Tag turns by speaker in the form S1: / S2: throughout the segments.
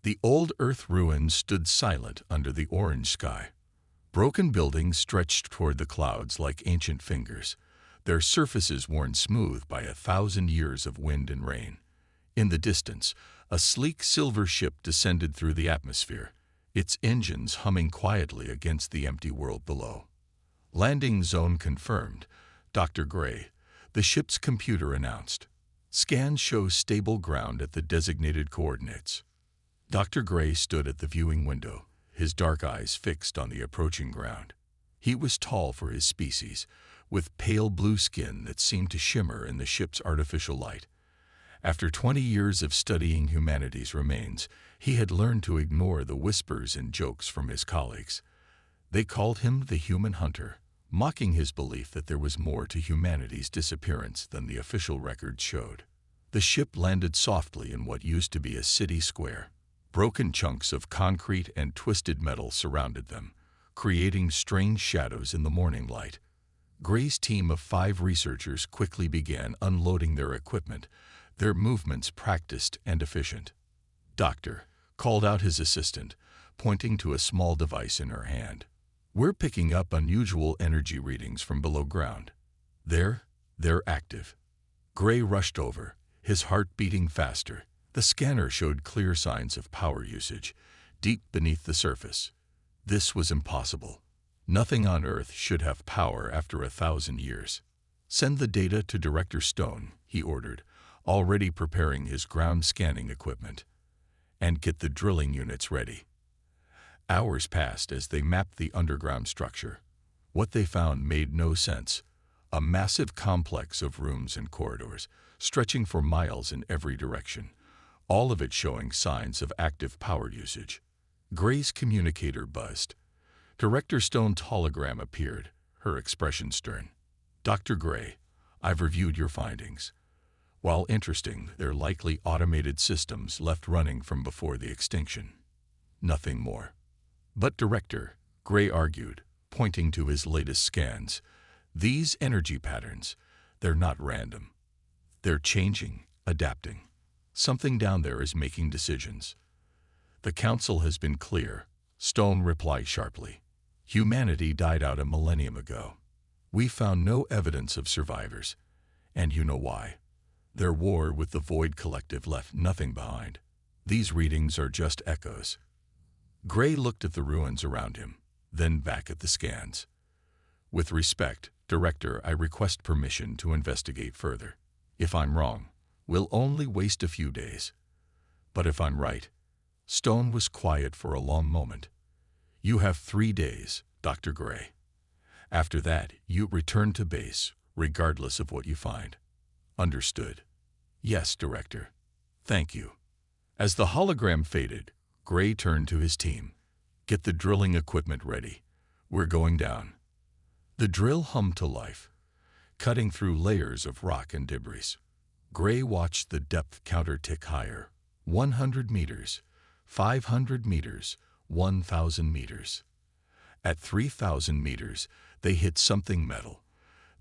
S1: The old Earth ruins stood silent under the orange sky. Broken buildings stretched toward the clouds like ancient fingers, their surfaces worn smooth by 1,000 years of wind and rain. In the distance, a sleek silver ship descended through the atmosphere, its engines humming quietly against the empty world below. Landing zone confirmed, Dr. Gray, the ship's computer announced. Scans show stable ground at the designated coordinates. Dr. Gray stood at the viewing window, his dark eyes fixed on the approaching ground. He was tall for his species, with pale blue skin that seemed to shimmer in the ship's artificial light. After 20 years of studying humanity's remains, he had learned to ignore the whispers and jokes from his colleagues. They called him the Human Hunter, mocking his belief that there was more to humanity's disappearance than the official records showed. The ship landed softly in what used to be a city square. Broken chunks of concrete and twisted metal surrounded them, creating strange shadows in the morning light. Gray's team of 5 researchers quickly began unloading their equipment, their movements practiced and efficient. "Doctor," called out his assistant, pointing to a small device in her hand. "We're picking up unusual energy readings from below ground. They're active." Gray rushed over, his heart beating faster. The scanner showed clear signs of power usage, deep beneath the surface. This was impossible. Nothing on Earth should have power after 1,000 years. "Send the data to Director Stone," he ordered, already preparing his ground scanning equipment. "And get the drilling units ready." Hours passed as they mapped the underground structure. What they found made no sense. A massive complex of rooms and corridors, stretching for miles in every direction, all of it showing signs of active power usage. Gray's communicator buzzed. Director Stone's hologram appeared, her expression stern. "Dr. Gray, I've reviewed your findings. While interesting, they're likely automated systems left running from before the extinction. Nothing more." "But Director," Gray argued, pointing to his latest scans, "these energy patterns, they're not random. They're changing, adapting. Something down there is making decisions." "The Council has been clear," Stone replied sharply. "Humanity died out a millennium ago. We found no evidence of survivors, and you know why. Their war with the Void Collective left nothing behind. These readings are just echoes." Gray looked at the ruins around him, then back at the scans. "With respect, Director, I request permission to investigate further. If I'm wrong, we'll only waste a few days. But if I'm right..." Stone was quiet for a long moment. "You have 3 days, Dr. Gray. After that, you return to base, regardless of what you find." "Understood." "Yes, Director. Thank you." As the hologram faded, Gray turned to his team. "Get the drilling equipment ready. We're going down." The drill hummed to life, cutting through layers of rock and debris. Gray watched the depth counter tick higher. 100 meters, 500 meters, 1,000 meters. At 3,000 meters, they hit something metal.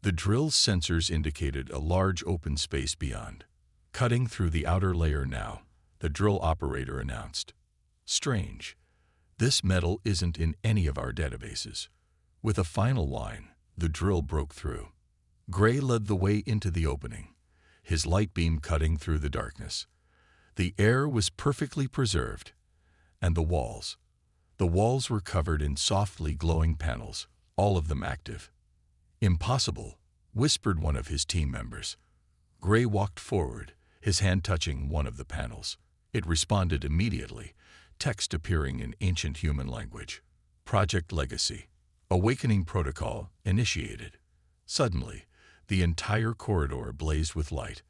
S1: The drill's sensors indicated a large open space beyond. "Cutting through the outer layer now," the drill operator announced. "Strange. This metal isn't in any of our databases." With a final whine, the drill broke through. Gray led the way into the opening, his light beam cutting through the darkness. The air was perfectly preserved, and the walls were covered in softly glowing panels, all of them active. "Impossible," whispered one of his team members. Gray walked forward, his hand touching one of the panels. It responded immediately, text appearing in ancient human language. "Project Legacy. Awakening Protocol initiated." Suddenly, the entire corridor blazed with light.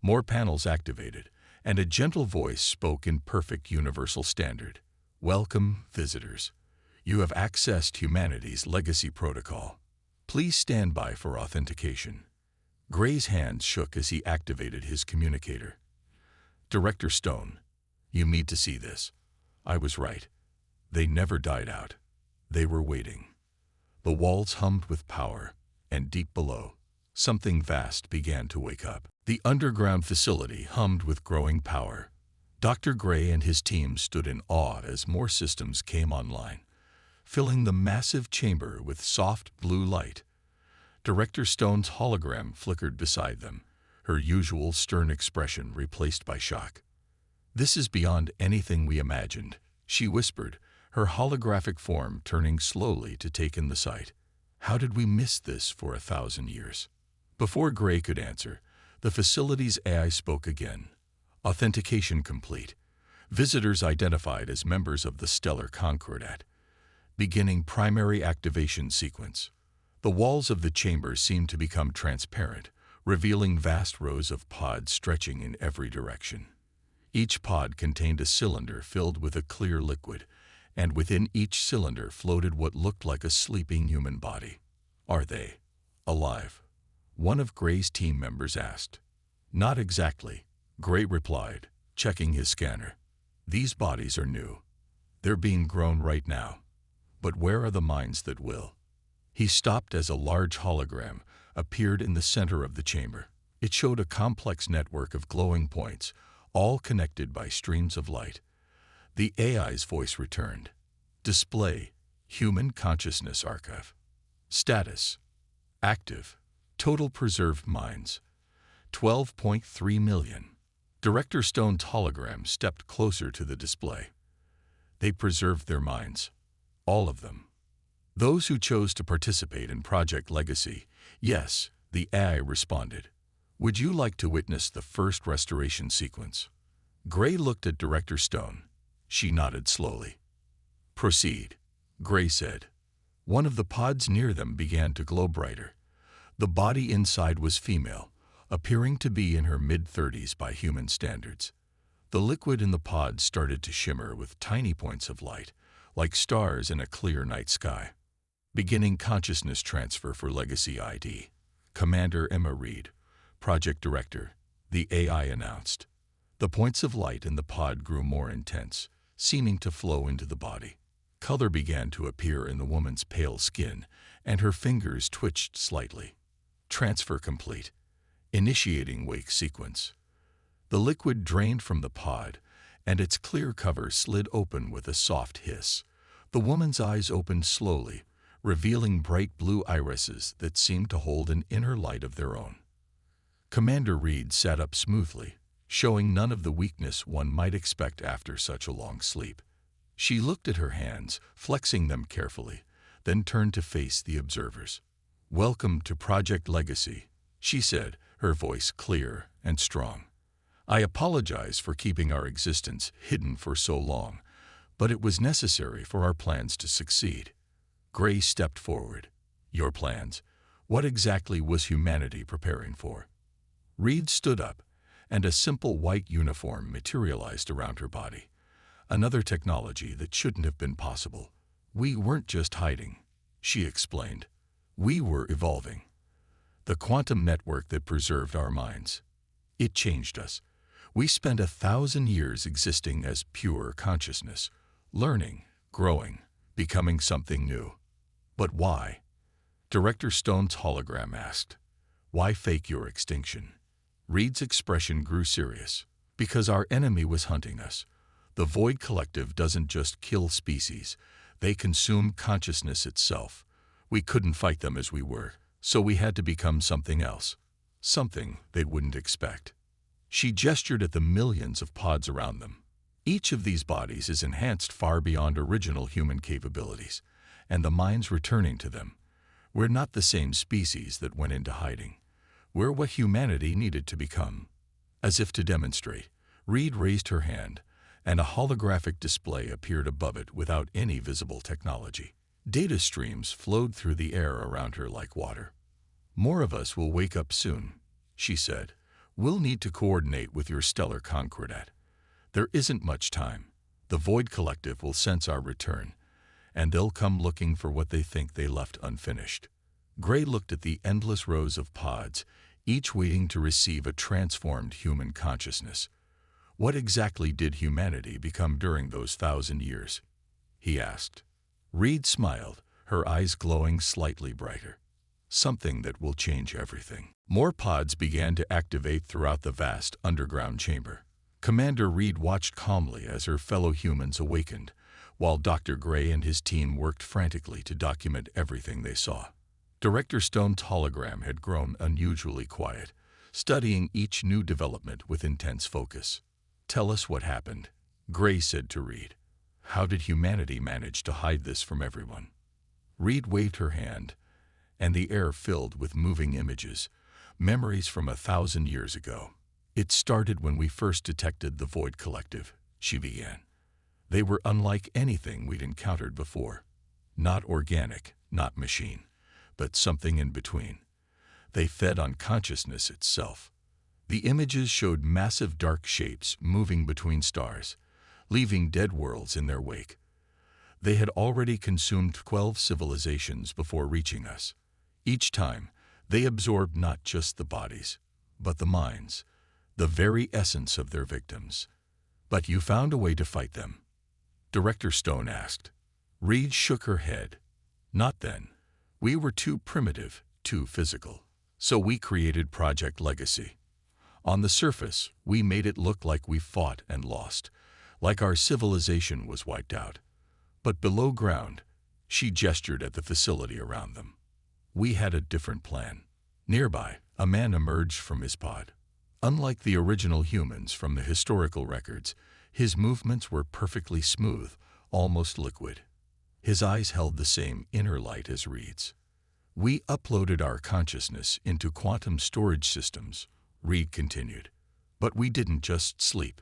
S1: More panels activated, and a gentle voice spoke in perfect universal standard. "Welcome, visitors. You have accessed humanity's legacy protocol. Please stand by for authentication." Gray's hands shook as he activated his communicator. "Director Stone, you need to see this. I was right. They never died out. They were waiting." The walls hummed with power, and deep below, something vast began to wake up. The underground facility hummed with growing power. Dr. Gray and his team stood in awe as more systems came online, filling the massive chamber with soft blue light. Director Stone's hologram flickered beside them, her usual stern expression replaced by shock. "This is beyond anything we imagined," she whispered, her holographic form turning slowly to take in the sight. "How did we miss this for 1,000 years?" Before Gray could answer, the facility's AI spoke again. Authentication complete. Visitors identified as members of the Stellar Concordat. Beginning primary activation sequence. The walls of the chamber seemed to become transparent, revealing vast rows of pods stretching in every direction. Each pod contained a cylinder filled with a clear liquid, and within each cylinder floated what looked like a sleeping human body. "Are they alive?" one of Gray's team members asked. "Not exactly," Gray replied, checking his scanner. "These bodies are new. They're being grown right now. But where are the minds that will?" He stopped as a large hologram appeared in the center of the chamber. It showed a complex network of glowing points, all connected by streams of light. The AI's voice returned. "Display, Human Consciousness Archive. Status, active. Total preserved minds, 12.3 million. Director Stone's hologram stepped closer to the display. "They preserved their minds. All of them. Those who chose to participate in Project Legacy." "Yes," the AI responded. "Would you like to witness the first restoration sequence?" Gray looked at Director Stone. She nodded slowly. "Proceed," Gray said. One of the pods near them began to glow brighter. The body inside was female, appearing to be in her mid-30s by human standards. The liquid in the pod started to shimmer with tiny points of light, like stars in a clear night sky. "Beginning consciousness transfer for Legacy ID. Commander Emma Reed, Project Director," the AI announced. The points of light in the pod grew more intense, seeming to flow into the body. Color began to appear in the woman's pale skin, and her fingers twitched slightly. "Transfer complete. Initiating wake sequence." The liquid drained from the pod, and its clear cover slid open with a soft hiss. The woman's eyes opened slowly, revealing bright blue irises that seemed to hold an inner light of their own. Commander Reed sat up smoothly, showing none of the weakness one might expect after such a long sleep. She looked at her hands, flexing them carefully, then turned to face the observers. "Welcome to Project Legacy," she said, her voice clear and strong. "I apologize for keeping our existence hidden for so long, but it was necessary for our plans to succeed." Gray stepped forward. "Your plans? What exactly was humanity preparing for?" Reed stood up, and a simple white uniform materialized around her body. "Another technology that shouldn't have been possible. We weren't just hiding," she explained. "We were evolving. The quantum network that preserved our minds. It changed us. We spent 1,000 years existing as pure consciousness, learning, growing, becoming something new. But why?" Director Stone's hologram asked. "Why fake your extinction?" Reed's expression grew serious. "Because our enemy was hunting us. The Void Collective doesn't just kill species, they consume consciousness itself. We couldn't fight them as we were, so we had to become something else. Something they wouldn't expect." She gestured at the millions of pods around them. "Each of these bodies is enhanced far beyond original human capabilities, and the minds returning to them. We're not the same species that went into hiding. We're what humanity needed to become." As if to demonstrate, Reed raised her hand, and a holographic display appeared above it without any visible technology. Data streams flowed through the air around her like water. "More of us will wake up soon," she said. "We'll need to coordinate with your stellar concordat. There isn't much time. The Void Collective will sense our return, and they'll come looking for what they think they left unfinished." Gray looked at the endless rows of pods, each waiting to receive a transformed human consciousness. "What exactly did humanity become during those 1,000 years?" he asked. Reed smiled, her eyes glowing slightly brighter. "Something that will change everything." More pods began to activate throughout the vast underground chamber. Commander Reed watched calmly as her fellow humans awakened, while Dr. Gray and his team worked frantically to document everything they saw. Director Stone's hologram had grown unusually quiet, studying each new development with intense focus. "Tell us what happened," Gray said to Reed. "How did humanity manage to hide this from everyone?" Reed waved her hand, and the air filled with moving images, memories from 1,000 years ago. "It started when we first detected the Void Collective," she began. "They were unlike anything we'd encountered before. Not organic, not machine, but something in between. They fed on consciousness itself. The images showed massive dark shapes moving between stars, leaving dead worlds in their wake. They had already consumed 12 civilizations before reaching us. Each time, they absorbed not just the bodies, but the minds, the very essence of their victims. But you found a way to fight them?" Director Stone asked. Reed shook her head. "Not then. We were too primitive, too physical. So we created Project Legacy. On the surface, we made it look like we fought and lost, like our civilization was wiped out. But below ground," she gestured at the facility around them, "we had a different plan." Nearby, a man emerged from his pod. Unlike the original humans from the historical records, his movements were perfectly smooth, almost liquid. His eyes held the same inner light as Reed's. "We uploaded our consciousness into quantum storage systems," Reed continued. "But we didn't just sleep.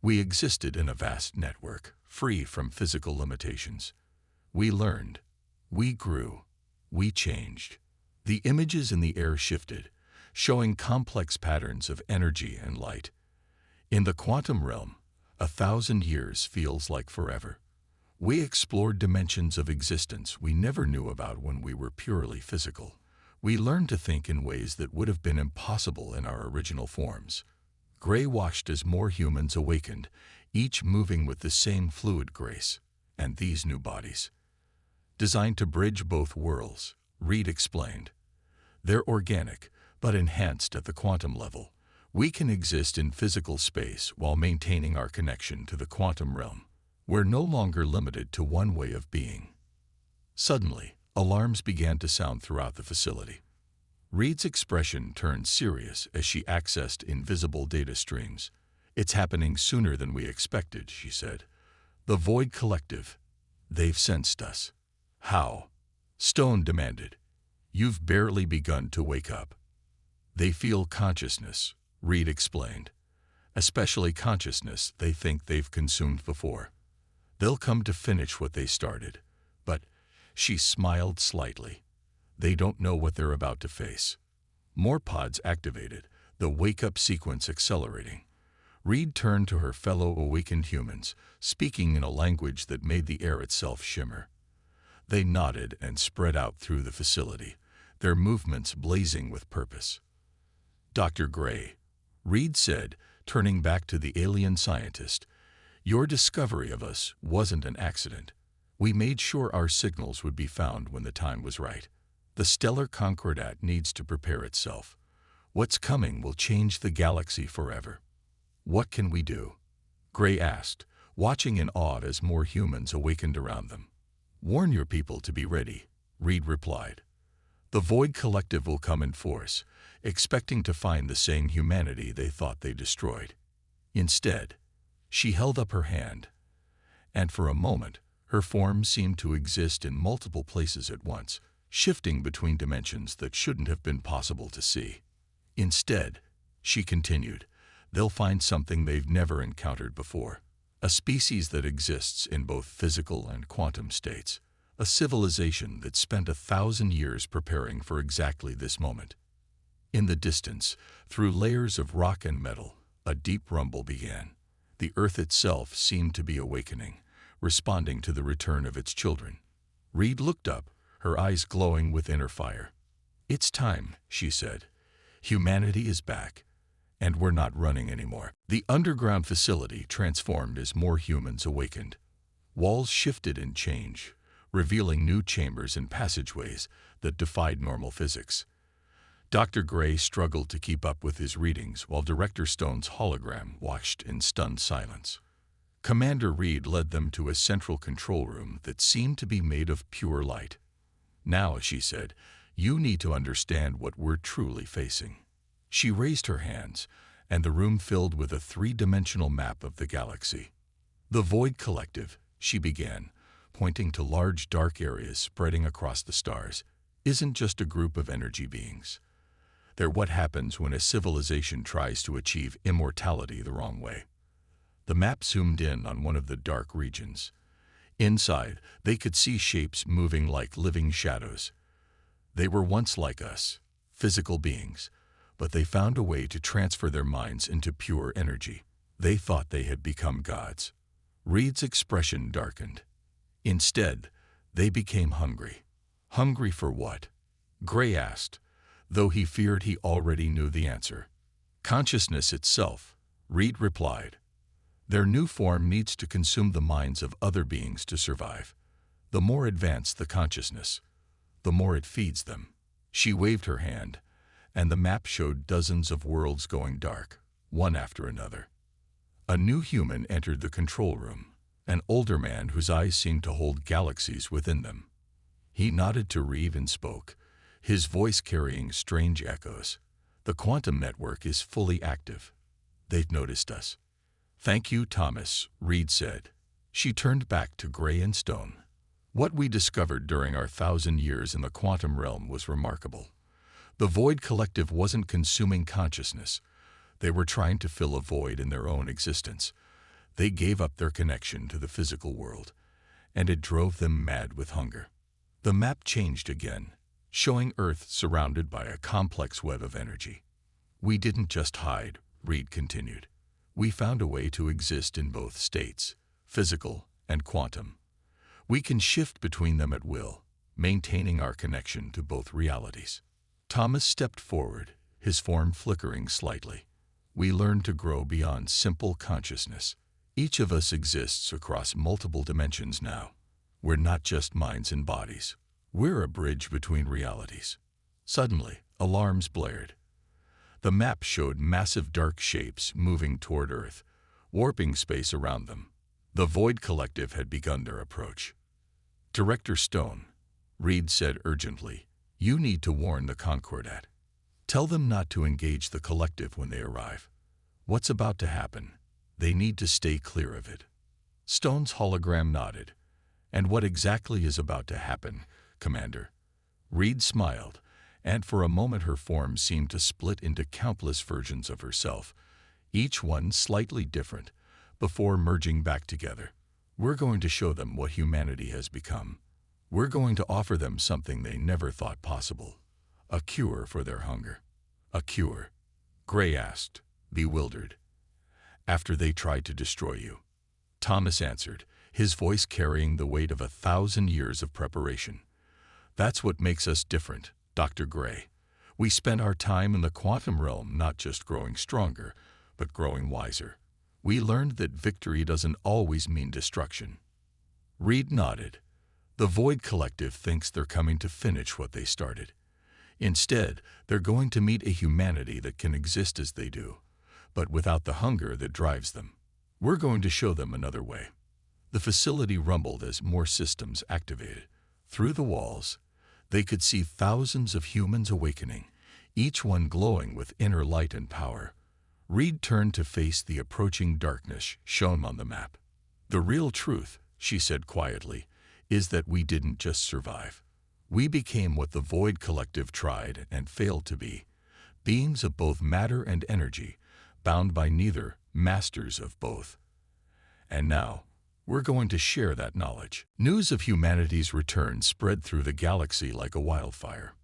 S1: We existed in a vast network, free from physical limitations. We learned. We grew. We changed." The images in the air shifted, showing complex patterns of energy and light. "In the quantum realm, 1,000 years feels like forever. We explored dimensions of existence we never knew about when we were purely physical. We learned to think in ways that would have been impossible in our original forms." Gray watched as more humans awakened, each moving with the same fluid grace. "And these new bodies, designed to bridge both worlds," Reed explained. "They're organic, but enhanced at the quantum level. We can exist in physical space while maintaining our connection to the quantum realm. We're no longer limited to one way of being." Suddenly, alarms began to sound throughout the facility. Reed's expression turned serious as she accessed invisible data streams. "It's happening sooner than we expected," she said. "The Void Collective. They've sensed us." "How?" Stone demanded. "You've barely begun to wake up." "They feel consciousness," Reed explained. "Especially consciousness they think they've consumed before. They'll come to finish what they started. But," she smiled slightly, "they don't know what they're about to face." More pods activated, the wake-up sequence accelerating. Reed turned to her fellow awakened humans, speaking in a language that made the air itself shimmer. They nodded and spread out through the facility, their movements blazing with purpose. "Dr. Gray," Reed said, turning back to the alien scientist, "your discovery of us wasn't an accident. We made sure our signals would be found when the time was right. The stellar Concordat needs to prepare itself. What's coming will change the galaxy forever." "What can we do?" Gray asked, watching in awe as more humans awakened around them. "Warn your people to be ready," Reed replied. "The Void Collective will come in force, expecting to find the same humanity they thought they destroyed. Instead," she held up her hand, and for a moment, her form seemed to exist in multiple places at once, shifting between dimensions that shouldn't have been possible to see. "Instead," she continued, "they'll find something they've never encountered before. A species that exists in both physical and quantum states. A civilization that spent 1,000 years preparing for exactly this moment." In the distance, through layers of rock and metal, a deep rumble began. The Earth itself seemed to be awakening, responding to the return of its children. Reed looked up, her eyes glowing with inner fire. "It's time," she said. "Humanity is back, and we're not running anymore." The underground facility transformed as more humans awakened. Walls shifted and changed, revealing new chambers and passageways that defied normal physics. Dr. Gray struggled to keep up with his readings while Director Stone's hologram watched in stunned silence. Commander Reed led them to a central control room that seemed to be made of pure light. "Now," she said, "you need to understand what we're truly facing." She raised her hands, and the room filled with a three-dimensional map of the galaxy. "The Void Collective," she began, pointing to large dark areas spreading across the stars, "isn't just a group of energy beings. They're what happens when a civilization tries to achieve immortality the wrong way." The map zoomed in on one of the dark regions. Inside, they could see shapes moving like living shadows. They were once like us, physical beings, but they found a way to transfer their minds into pure energy. They thought they had become gods. Reed's expression darkened. Instead, they became hungry. Hungry for what? Gray asked, though he feared he already knew the answer. "Consciousness itself," Reed replied. "Their new form needs to consume the minds of other beings to survive. The more advanced the consciousness, the more it feeds them." She waved her hand, and the map showed dozens of worlds going dark, one after another. A new human entered the control room, an older man whose eyes seemed to hold galaxies within them. He nodded to Reed and spoke, his voice carrying strange echoes. "The quantum network is fully active. They've noticed us." "Thank you, Thomas," Reed said. She turned back to Gray and Stone. "What we discovered during our 1,000 years in the quantum realm was remarkable. The Void Collective wasn't consuming consciousness. They were trying to fill a void in their own existence. They gave up their connection to the physical world, and it drove them mad with hunger." The map changed again, showing Earth surrounded by a complex web of energy. "We didn't just hide," Reed continued. "We found a way to exist in both states, physical and quantum. We can shift between them at will, maintaining our connection to both realities." Thomas stepped forward, his form flickering slightly. "We learned to grow beyond simple consciousness. Each of us exists across multiple dimensions now. We're not just minds and bodies. We're a bridge between realities." Suddenly, alarms blared. The map showed massive dark shapes moving toward Earth, warping space around them. The Void Collective had begun their approach. "Director Stone," Reed said urgently, "you need to warn the Concordat. Tell them not to engage the Collective when they arrive. What's about to happen? They need to stay clear of it." Stone's hologram nodded. "And what exactly is about to happen, Commander?" Reed smiled, and for a moment her form seemed to split into countless versions of herself, each one slightly different, before merging back together. "We're going to show them what humanity has become. We're going to offer them something they never thought possible. A cure for their hunger." "A cure?" Gray asked, bewildered. "After they tried to destroy you," Thomas answered, his voice carrying the weight of 1,000 years of preparation. "That's what makes us different, Dr. Gray. We spent our time in the quantum realm not just growing stronger, but growing wiser. We learned that victory doesn't always mean destruction." Reed nodded. "The Void Collective thinks they're coming to finish what they started. Instead, they're going to meet a humanity that can exist as they do, but without the hunger that drives them. We're going to show them another way." The facility rumbled as more systems activated. Through the walls, they could see thousands of humans awakening, each one glowing with inner light and power. Reed turned to face the approaching darkness shown on the map. "The real truth," she said quietly, "is that we didn't just survive. We became what the Void Collective tried and failed to be, beings of both matter and energy, bound by neither, masters of both. And now, we're going to share that knowledge." News of humanity's return spread through the galaxy like a wildfire.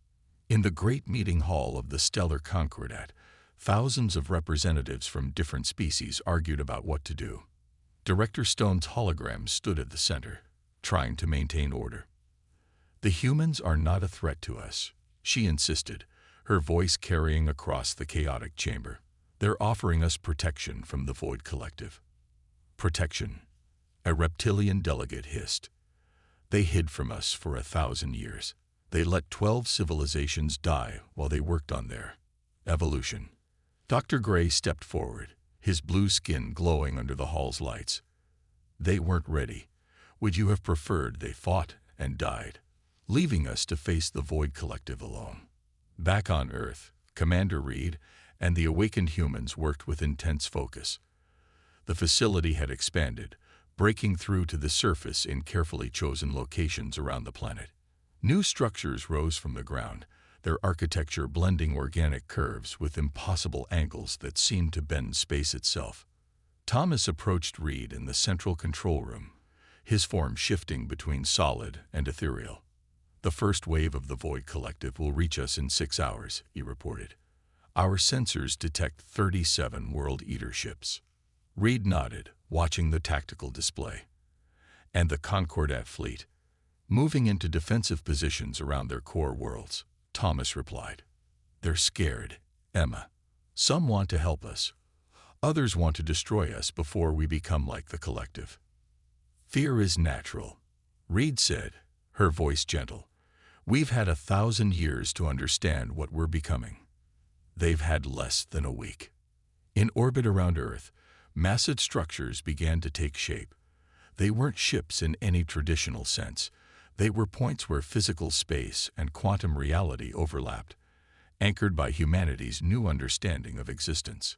S1: In the great meeting hall of the Stellar Concordat, thousands of representatives from different species argued about what to do. Director Stone's hologram stood at the center, trying to maintain order. "The humans are not a threat to us," she insisted, her voice carrying across the chaotic chamber. "They're offering us protection from the Void Collective." "Protection?" a reptilian delegate hissed. "They hid from us for 1,000 years. They let 12 civilizations die while they worked on their evolution. Dr. Gray stepped forward, his blue skin glowing under the hall's lights. They weren't ready. Would you have preferred they fought and died, leaving us to face the Void Collective alone? Back on Earth, Commander Reed and the awakened humans worked with intense focus. The facility had expanded, breaking through to the surface in carefully chosen locations around the planet. New structures rose from the ground, their architecture blending organic curves with impossible angles that seemed to bend space itself. Thomas approached Reed in the central control room, his form shifting between solid and ethereal. "The first wave of the Void Collective will reach us in 6 hours," he reported. "Our sensors detect 37 World Eater ships." Reed nodded, watching the tactical display. "And the Concordat fleet, moving into defensive positions around their core worlds," Thomas replied. "They're scared, Emma. Some want to help us. Others want to destroy us before we become like the Collective." "Fear is natural," Reed said, her voice gentle. "We've had 1,000 years to understand what we're becoming. They've had less than a week." In orbit around Earth, massive structures began to take shape. They weren't ships in any traditional sense. They were points where physical space and quantum reality overlapped, anchored by humanity's new understanding of existence.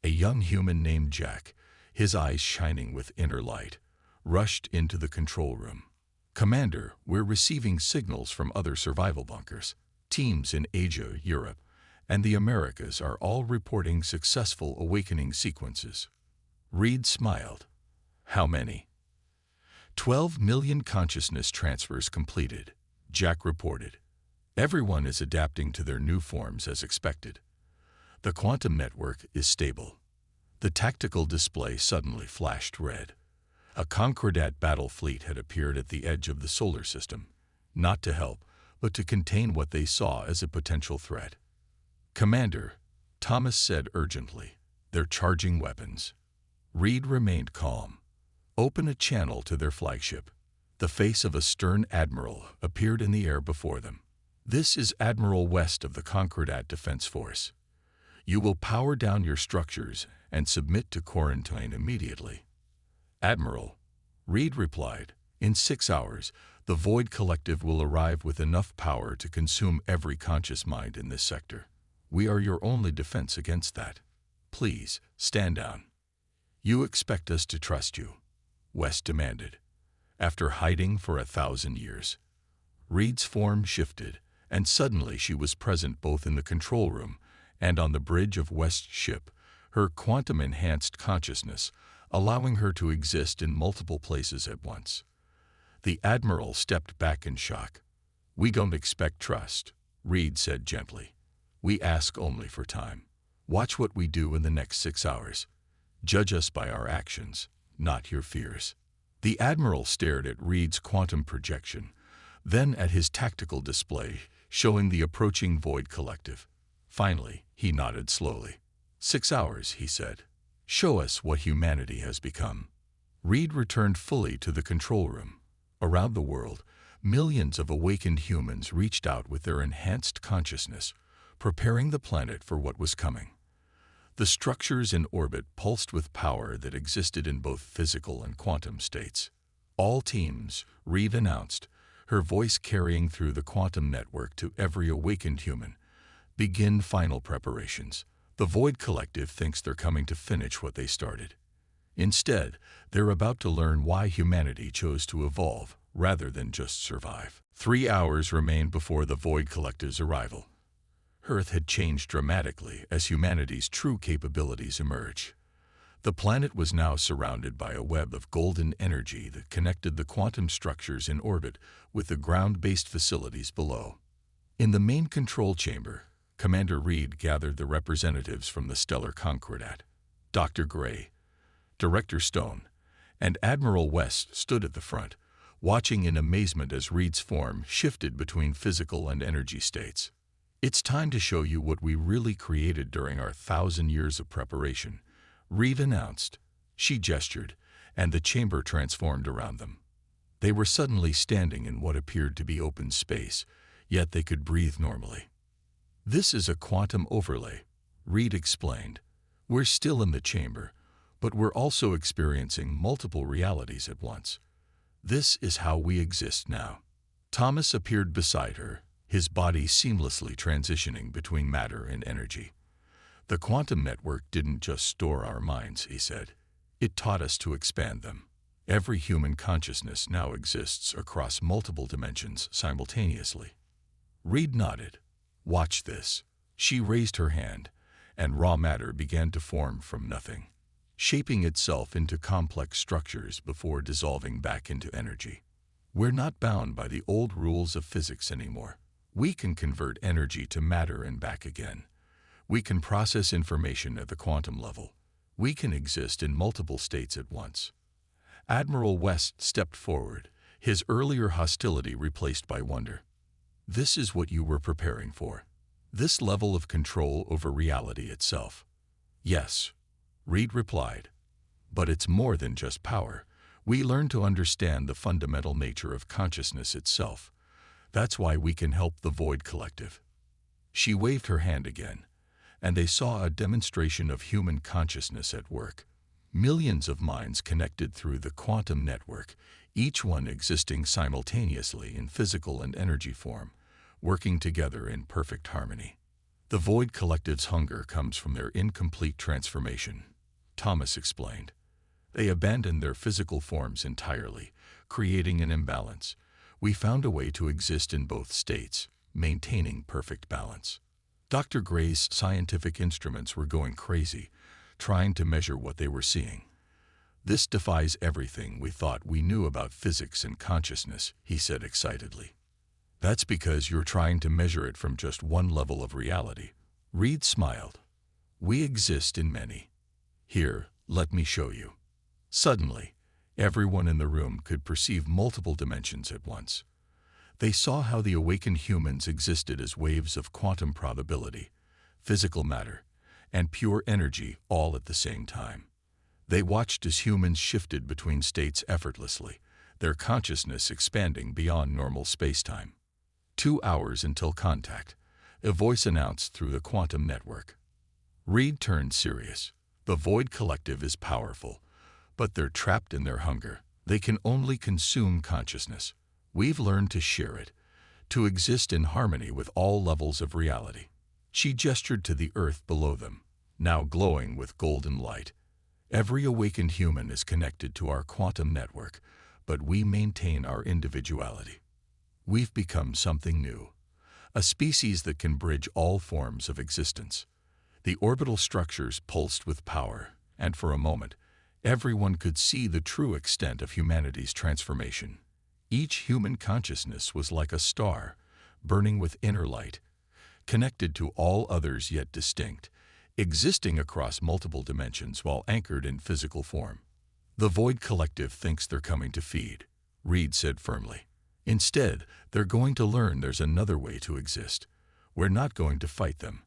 S1: A young human named Jack, his eyes shining with inner light, rushed into the control room. "Commander, we're receiving signals from other survival bunkers. Teams in Asia, Europe, and the Americas are all reporting successful awakening sequences." Reed smiled. "How many?" 12 million consciousness transfers completed," Jack reported. "Everyone is adapting to their new forms as expected. The quantum network is stable." The tactical display suddenly flashed red. A Concordat battle fleet had appeared at the edge of the solar system, not to help, but to contain what they saw as a potential threat. "Commander," Thomas said urgently, "they're charging weapons." Reed remained calm. "Open a channel to their flagship." The face of a stern admiral appeared in the air before them. "This is Admiral West of the Concordat Defense Force. You will power down your structures and submit to quarantine immediately." "Admiral," Reed replied, "in 6 hours, the Void Collective will arrive with enough power to consume every conscious mind in this sector. We are your only defense against that. Please, stand down." "You expect us to trust you?" West demanded. "After hiding for 1,000 years." Reed's form shifted, and suddenly she was present both in the control room and on the bridge of West's ship, her quantum-enhanced consciousness allowing her to exist in multiple places at once. The Admiral stepped back in shock. "We don't expect trust," Reed said gently. "We ask only for time. Watch what we do in the next 6 hours. Judge us by our actions, not your fears." The Admiral stared at Reed's quantum projection, then at his tactical display showing the approaching Void Collective. Finally, he nodded slowly. 6 hours, he said. "Show us what humanity has become." Reed returned fully to the control room. Around the world, millions of awakened humans reached out with their enhanced consciousness, preparing the planet for what was coming. The structures in orbit pulsed with power that existed in both physical and quantum states. "All teams," Reed announced, her voice carrying through the quantum network to every awakened human, "begin final preparations. The Void Collective thinks they're coming to finish what they started. Instead, they're about to learn why humanity chose to evolve rather than just survive." 3 hours remained before the Void Collective's arrival. Earth had changed dramatically as humanity's true capabilities emerged. The planet was now surrounded by a web of golden energy that connected the quantum structures in orbit with the ground-based facilities below. In the main control chamber, Commander Reed gathered the representatives from the stellar Concordat. Dr. Gray, Director Stone, and Admiral West stood at the front, watching in amazement as Reed's form shifted between physical and energy states. "It's time to show you what we really created during our 1,000 years of preparation," Reed announced. She gestured, and the chamber transformed around them. They were suddenly standing in what appeared to be open space, yet they could breathe normally. "This is a quantum overlay," Reed explained. "We're still in the chamber, but we're also experiencing multiple realities at once. This is how we exist now." Thomas appeared beside her, his body seamlessly transitioning between matter and energy. "The quantum network didn't just store our minds," he said. "It taught us to expand them. Every human consciousness now exists across multiple dimensions simultaneously." Reed nodded. "Watch this." She raised her hand, and raw matter began to form from nothing, shaping itself into complex structures before dissolving back into energy. "We're not bound by the old rules of physics anymore. We can convert energy to matter and back again. We can process information at the quantum level. We can exist in multiple states at once." Admiral West stepped forward, his earlier hostility replaced by wonder. "This is what you were preparing for? This level of control over reality itself?" "Yes," Reed replied. "But it's more than just power. We learn to understand the fundamental nature of consciousness itself. That's why we can help the Void Collective." She waved her hand again, and they saw a demonstration of human consciousness at work. Millions of minds connected through the quantum network, each one existing simultaneously in physical and energy form, working together in perfect harmony. "The Void Collective's hunger comes from their incomplete transformation," Thomas explained. "They abandoned their physical forms entirely, creating an imbalance. We found a way to exist in both states, maintaining perfect balance." Dr. Gray's scientific instruments were going crazy, trying to measure what they were seeing. "This defies everything we thought we knew about physics and consciousness," he said excitedly. "That's because you're trying to measure it from just one level of reality." Reed smiled. "We exist in many. Here, let me show you." Suddenly, everyone in the room could perceive multiple dimensions at once. They saw how the awakened humans existed as waves of quantum probability, physical matter, and pure energy all at the same time. They watched as humans shifted between states effortlessly, their consciousness expanding beyond normal space-time. 2 hours until contact," a voice announced through the quantum network. Reed turned serious. "The Void Collective is powerful, but they're trapped in their hunger. They can only consume consciousness. We've learned to share it, to exist in harmony with all levels of reality." She gestured to the earth below them, now glowing with golden light. "Every awakened human is connected to our quantum network, but we maintain our individuality. We've become something new, a species that can bridge all forms of existence." The orbital structures pulsed with power, and for a moment, everyone could see the true extent of humanity's transformation. Each human consciousness was like a star, burning with inner light, connected to all others yet distinct, existing across multiple dimensions while anchored in physical form. "The Void Collective thinks they're coming to feed," Reed said firmly. "Instead, they're going to learn there's another way to exist. We're not going to fight them.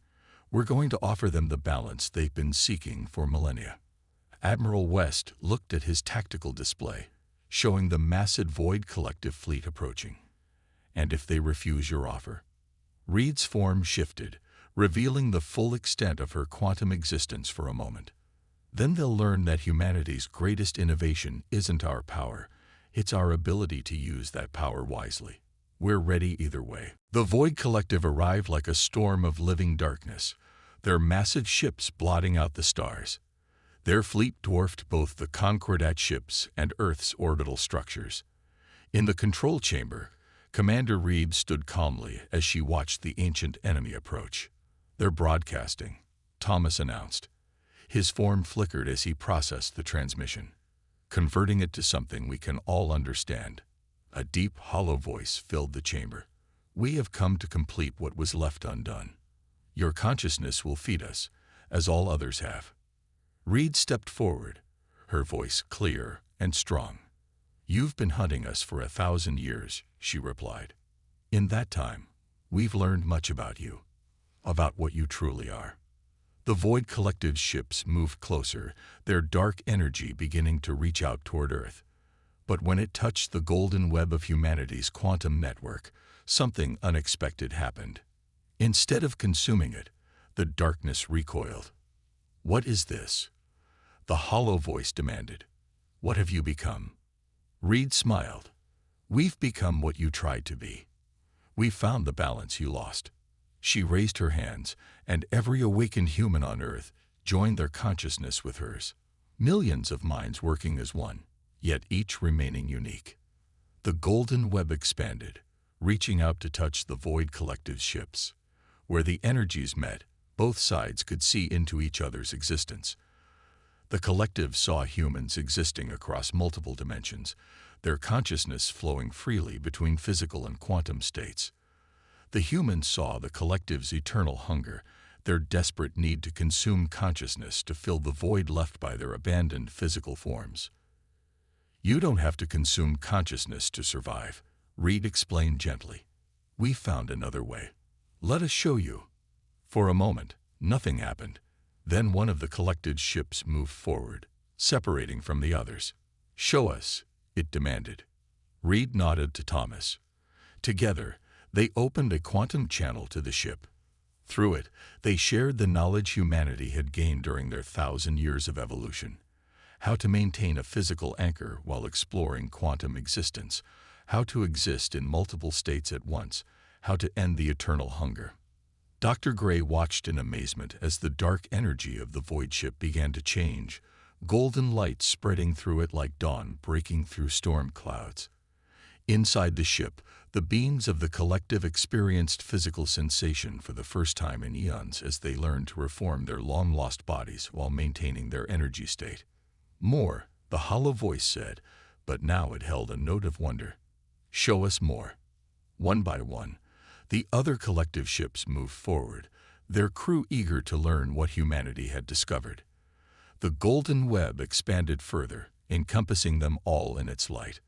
S1: We're going to offer them the balance they've been seeking for millennia." Admiral West looked at his tactical display, showing the massive Void Collective fleet approaching. "And if they refuse your offer?" Reed's form shifted, revealing the full extent of her quantum existence for a moment. "Then they'll learn that humanity's greatest innovation isn't our power, it's our ability to use that power wisely. We're ready either way." The Void Collective arrived like a storm of living darkness, their massive ships blotting out the stars. Their fleet dwarfed both the Concordat ships and Earth's orbital structures. In the control chamber, Commander Reed stood calmly as she watched the ancient enemy approach. "They're broadcasting," Thomas announced. His form flickered as he processed the transmission, converting it to something we can all understand. A deep, hollow voice filled the chamber. "We have come to complete what was left undone. Your consciousness will feed us, as all others have." Reed stepped forward, her voice clear and strong. "You've been hunting us for 1,000 years, she replied. "In that time, we've learned much about you, about what you truly are." The Void Collective's ships moved closer, their dark energy beginning to reach out toward Earth. But when it touched the golden web of humanity's quantum network, something unexpected happened. Instead of consuming it, the darkness recoiled. "What is this?" the hollow voice demanded. "What have you become?" Reed smiled. "We've become what you tried to be. We found the balance you lost." She raised her hands, and every awakened human on Earth joined their consciousness with hers. Millions of minds working as one, yet each remaining unique. The golden web expanded, reaching out to touch the Void Collective's ships. Where the energies met, both sides could see into each other's existence. The collective saw humans existing across multiple dimensions, their consciousness flowing freely between physical and quantum states. The humans saw the collective's eternal hunger, their desperate need to consume consciousness to fill the void left by their abandoned physical forms. "You don't have to consume consciousness to survive," Reed explained gently. "We found another way. Let us show you." For a moment, nothing happened. Then one of the collective's ships moved forward, separating from the others. "Show us," it demanded. Reed nodded to Thomas. Together, they opened a quantum channel to the ship. Through it, they shared the knowledge humanity had gained during their 1,000 years of evolution. How to maintain a physical anchor while exploring quantum existence, how to exist in multiple states at once, how to end the eternal hunger. Dr. Gray watched in amazement as the dark energy of the void ship began to change, golden light spreading through it like dawn breaking through storm clouds. Inside the ship, the beings of the collective experienced physical sensation for the first time in eons as they learned to reform their long-lost bodies while maintaining their energy state. "More," the hollow voice said, but now it held a note of wonder. "Show us more." One by one, the other collective ships moved forward, their crew eager to learn what humanity had discovered. The golden web expanded further, encompassing them all in its light.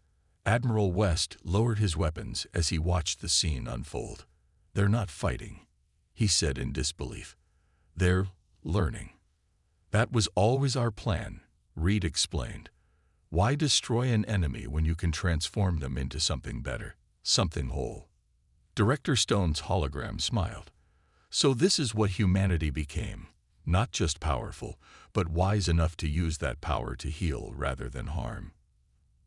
S1: Admiral West lowered his weapons as he watched the scene unfold. "They're not fighting," he said in disbelief. "They're learning." "That was always our plan," Reed explained. "Why destroy an enemy when you can transform them into something better, something whole?" Director Stone's hologram smiled. "So this is what humanity became, not just powerful, but wise enough to use that power to heal rather than harm."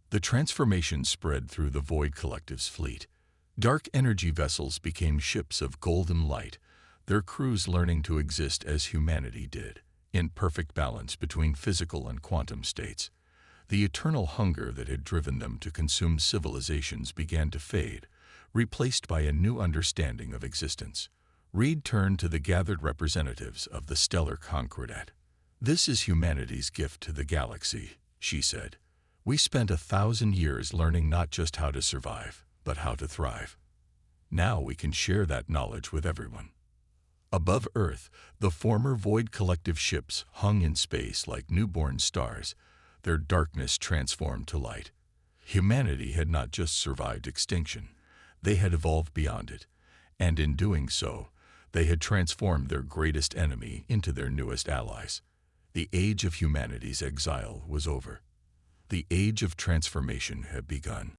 S1: The transformation spread through the Void Collective's fleet. Dark energy vessels became ships of golden light, their crews learning to exist as humanity did, in perfect balance between physical and quantum states. The eternal hunger that had driven them to consume civilizations began to fade, replaced by a new understanding of existence. Reed turned to the gathered representatives of the stellar Concordat. "This is humanity's gift to the galaxy," she said. "We spent 1,000 years learning not just how to survive, but how to thrive. Now we can share that knowledge with everyone." Above Earth, the former Void Collective ships hung in space like newborn stars, their darkness transformed to light. Humanity had not just survived extinction, they had evolved beyond it, and in doing so, they had transformed their greatest enemy into their newest allies. The age of humanity's exile was over. The age of transformation had begun.